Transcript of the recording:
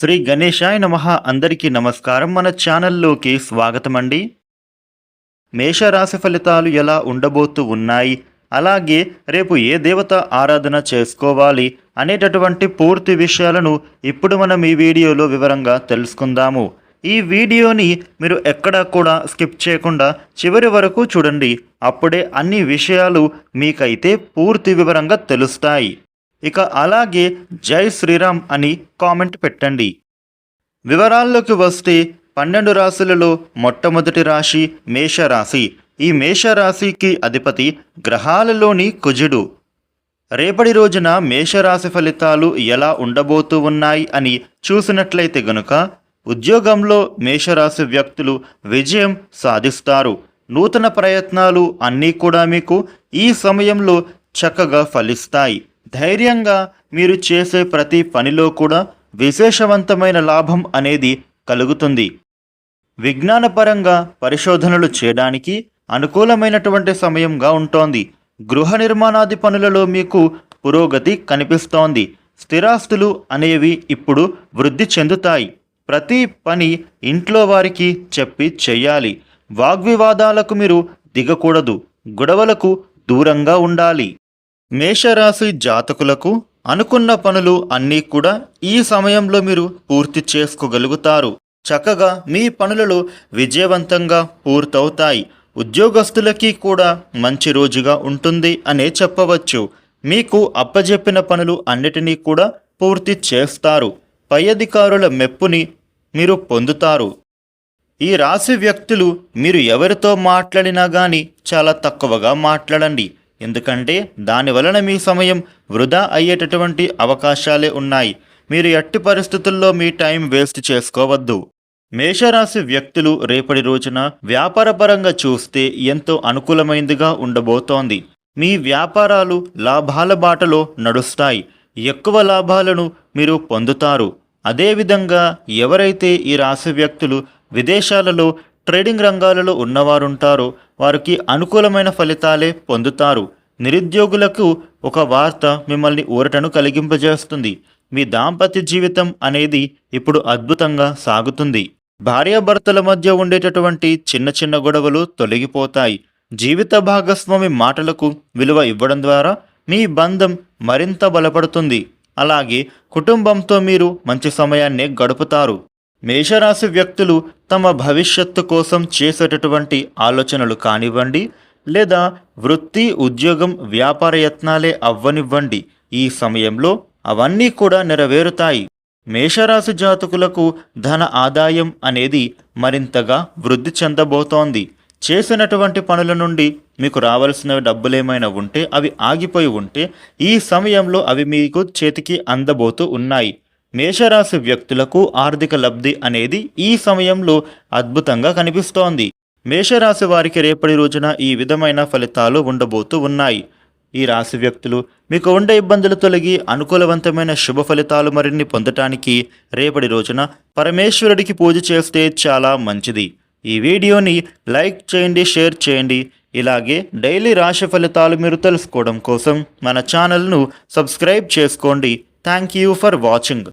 శ్రీ గణేశాయ నమః. అందరికీ నమస్కారం. మన ఛానల్లోకి స్వాగతం అండి. మేషరాశి ఫలితాలు ఎలా ఉండబోతూ ఉన్నాయి, అలాగే రేపు ఏ దేవత ఆరాధన చేసుకోవాలి అనేటటువంటి పూర్తి విషయాలను ఇప్పుడు మనం ఈ వీడియోలో వివరంగా తెలుసుకుందాము. ఈ వీడియోని మీరు ఎక్కడా కూడా స్కిప్ చేయకుండా చివరి వరకు చూడండి. అప్పుడే అన్ని విషయాలు మీకైతే పూర్తి వివరంగా తెలుస్తాయి. ఇక అలాగే జై శ్రీరామ్ అని కామెంట్ పెట్టండి. వివరాల్లోకి వస్తే 12 రాశులలో మొట్టమొదటి రాశి మేషరాశి. ఈ మేషరాశికి అధిపతి గ్రహాలలోని కుజుడు. రేపటి రోజున మేషరాశి ఫలితాలు ఎలా ఉండబోతూ ఉన్నాయి అని చూసినట్లయితే గనుక ఉద్యోగంలో మేషరాశి వ్యక్తులు విజయం సాధిస్తారు. నూతన ప్రయత్నాలు అన్నీ కూడా మీకు ఈ సమయంలో చక్కగా ఫలిస్తాయి. ధైర్యంగా మీరు చేసే ప్రతి పనిలో కూడా విశేషవంతమైన లాభం అనేది కలుగుతుంది. విజ్ఞానపరంగా పరిశోధనలు చేయడానికి అనుకూలమైనటువంటి సమయంగా ఉంటోంది. గృహ నిర్మాణాది పనులలో మీకు పురోగతి కనిపిస్తోంది. స్థిరాస్తులు అనేవి ఇప్పుడు వృద్ధి చెందుతాయి. ప్రతి పని ఇంట్లో వారికి చెప్పి చెయ్యాలి. వాగ్వివాదాలకు మీరు దిగకూడదు. గొడవలకు దూరంగా ఉండాలి. మేషరాశి జాతకులకు అనుకున్న పనులు అన్నీ కూడా ఈ సమయంలో మీరు పూర్తి చేసుకోగలుగుతారు. చక్కగా మీ పనులలో విజయవంతంగా పూర్తవుతాయి. ఉద్యోగస్తులకి కూడా మంచి రోజుగా ఉంటుంది అనే చెప్పవచ్చు. మీకు అప్పజెప్పిన పనులు అన్నిటినీ కూడా పూర్తి చేస్తారు. పై అధికారుల మెప్పుని మీరు పొందుతారు. ఈ రాశి వ్యక్తులు మీరు ఎవరితో మాట్లాడినా కానీ చాలా తక్కువగా మాట్లాడండి. ఎందుకంటే దాని వలన మీ సమయం వృధా అయ్యేటటువంటి అవకాశాలే ఉన్నాయి. మీరు ఎట్టి పరిస్థితుల్లో మీ టైం వేస్ట్ చేసుకోవద్దు. మేషరాశి వ్యక్తులు రేపటి రోజున వ్యాపారపరంగా చూస్తే ఎంతో అనుకూలమైనదిగా ఉండబోతోంది. మీ వ్యాపారాలు లాభాల బాటలో నడుస్తాయి. ఎక్కువ లాభాలను మీరు పొందుతారు. అదేవిధంగా ఎవరైతే ఈ రాశి వ్యక్తులు విదేశాలలో ట్రేడింగ్ రంగాలలో ఉన్నవారుంటారో వారికి అనుకూలమైన ఫలితాలే పొందుతారు. నిరుద్యోగులకు ఒక వార్త మిమ్మల్ని ఊరటను కలిగింపజేస్తుంది. మీ దాంపత్య జీవితం అనేది ఇప్పుడు అద్భుతంగా సాగుతుంది. భార్యాభర్తల మధ్య ఉండేటటువంటి చిన్న చిన్న గొడవలు తొలగిపోతాయి. జీవిత భాగస్వామి మాటలకు విలువ ఇవ్వడం ద్వారా మీ బంధం మరింత బలపడుతుంది. అలాగే కుటుంబంతో మీరు మంచి సమయాన్ని గడుపుతారు. మేషరాశి వ్యక్తులు తమ భవిష్యత్తు కోసం చేసేటటువంటి ఆలోచనలు కానివ్వండి, లేదా వృత్తి, ఉద్యోగం, వ్యాపార యత్నాలే అవ్వనివ్వండి, ఈ సమయంలో అవన్నీ కూడా నెరవేరుతాయి. మేషరాశి జాతకులకు ధన ఆదాయం అనేది మరింతగా వృద్ధి చెందబోతోంది. చేసినటువంటి పనుల నుండి మీకు రావాల్సిన డబ్బులేమైనా ఉంటే, అవి ఆగిపోయి ఉంటే ఈ సమయంలో అవి మీకు చేతికి అందబోతూ ఉన్నాయి. మేషరాశి వ్యక్తులకు ఆర్థిక లబ్ధి అనేది ఈ సమయంలో అద్భుతంగా కనిపిస్తోంది. మేషరాశి వారికి రేపటి రోజున ఈ విధమైన ఫలితాలు ఉండబోతూ ఉన్నాయి. ఈ రాశి వ్యక్తులు మీకు ఉండే ఇబ్బందులు తొలగి అనుకూలవంతమైన శుభ ఫలితాలు మరిన్ని పొందటానికి రేపటి రోజున పరమేశ్వరుడికి పూజ చేస్తే చాలా మంచిది. ఈ వీడియోని లైక్ చేయండి, షేర్ చేయండి. ఇలాగే డైలీ రాశి ఫలితాలు మీరు తెలుసుకోవడం కోసం మన ఛానల్ను సబ్స్క్రైబ్ చేసుకోండి. Thank you for watching.